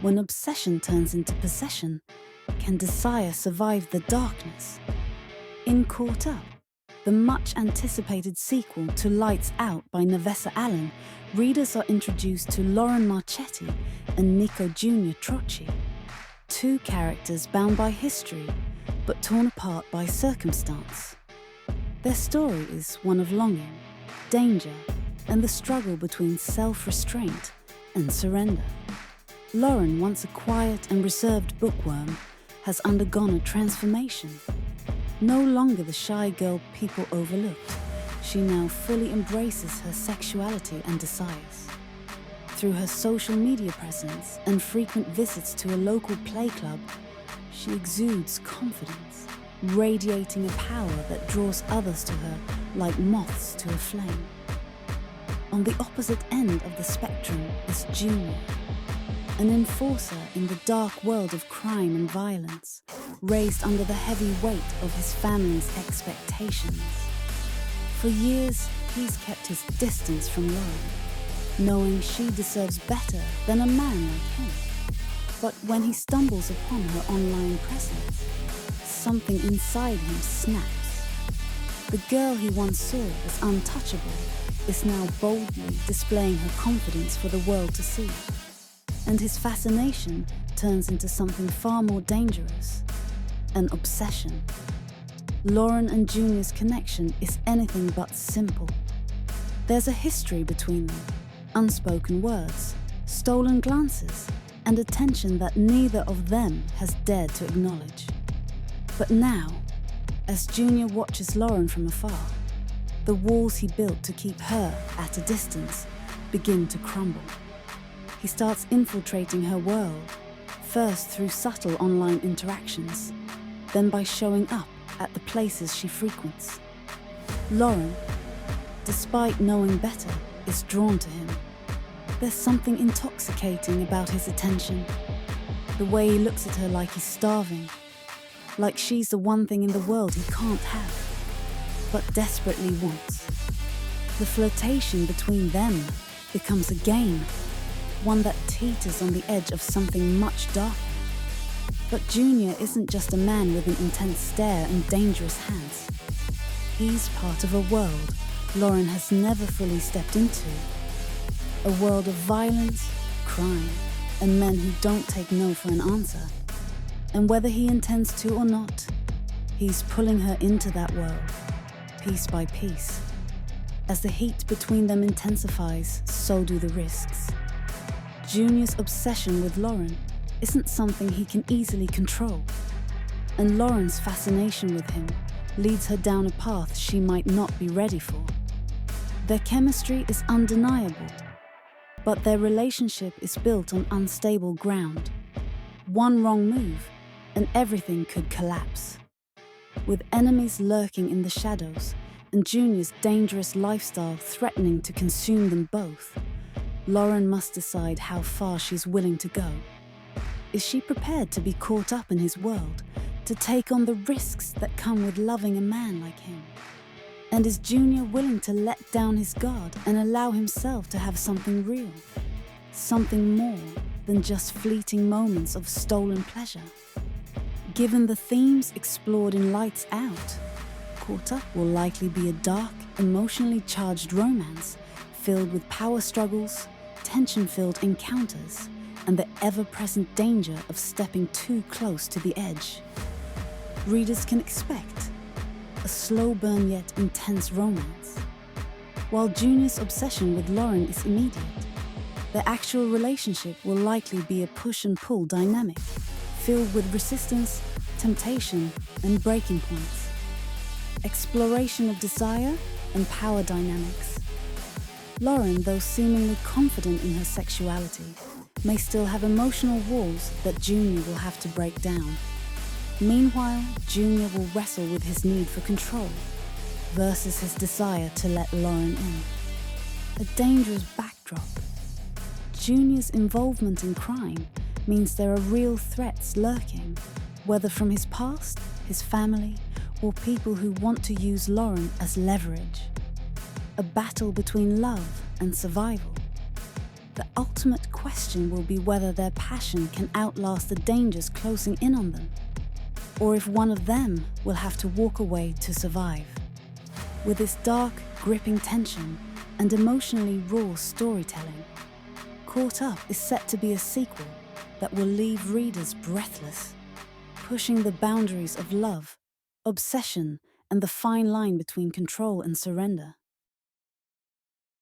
When obsession turns into possession, can desire survive the darkness? In Caught Up, the much-anticipated sequel to Lights Out by Navessa Allen, readers are introduced to Lauren Marchetti and Nico Jr. Trocchi, two characters bound by history but torn apart by circumstance. Their story is one of longing, danger, and the struggle between self-restraint and surrender. Lauren, once a quiet and reserved bookworm, has undergone a transformation. No longer the shy girl people overlooked, she now fully embraces her sexuality and desires. Through her social media presence and frequent visits to a local play club, she exudes confidence, radiating a power that draws others to her like moths to a flame. On the opposite end of the spectrum is Junior, an enforcer in the dark world of crime and violence, raised under the heavy weight of his family's expectations. For years, he's kept his distance from Lauren, knowing she deserves better than a man like him. But when he stumbles upon her online presence, something inside him snaps. The girl he once saw as untouchable is now boldly displaying her confidence for the world to see. And his fascination turns into something far more dangerous, an obsession. Lauren and Junior's connection is anything but simple. There's a history between them, unspoken words, stolen glances, and attention that neither of them has dared to acknowledge. But now, as Junior watches Lauren from afar, the walls he built to keep her at a distance begin to crumble. He starts infiltrating her world, first through subtle online interactions, then by showing up at the places she frequents. Lauren, despite knowing better, is drawn to him. There's something intoxicating about his attention, the way he looks at her like he's starving, like she's the one thing in the world he can't have, but desperately wants. The flirtation between them becomes a game, one that teeters on the edge of something much darker. But Junior isn't just a man with an intense stare and dangerous hands. He's part of a world Lauren has never fully stepped into. A world of violence, crime, and men who don't take no for an answer. And whether he intends to or not, he's pulling her into that world, piece by piece. As the heat between them intensifies, so do the risks. Junior's obsession with Lauren isn't something he can easily control, and Lauren's fascination with him leads her down a path she might not be ready for. Their chemistry is undeniable, but their relationship is built on unstable ground. One wrong move, and everything could collapse. With enemies lurking in the shadows and Junior's dangerous lifestyle threatening to consume them both, Lauren must decide how far she's willing to go. Is she prepared to be caught up in his world, to take on the risks that come with loving a man like him? And is Junior willing to let down his guard and allow himself to have something real? Something more than just fleeting moments of stolen pleasure? Given the themes explored in Lights Out, Caught Up will likely be a dark, emotionally charged romance filled with power struggles, tension-filled encounters, and the ever-present danger of stepping too close to the edge. Readers can expect a slow burn yet intense romance. While Junior's obsession with Lauren is immediate, their actual relationship will likely be a push and pull dynamic, filled with resistance, temptation, and breaking points. Exploration of desire and power dynamics. Lauren, though seemingly confident in her sexuality, may still have emotional walls that Junior will have to break down. Meanwhile, Junior will wrestle with his need for control versus his desire to let Lauren in. A dangerous backdrop. Junior's involvement in crime means there are real threats lurking, whether from his past, his family, or people who want to use Lauren as leverage. A battle between love and survival. The ultimate question will be whether their passion can outlast the dangers closing in on them, or if one of them will have to walk away to survive. With its dark, gripping tension and emotionally raw storytelling, Caught Up is set to be a sequel that will leave readers breathless, pushing the boundaries of love, obsession, and the fine line between control and surrender.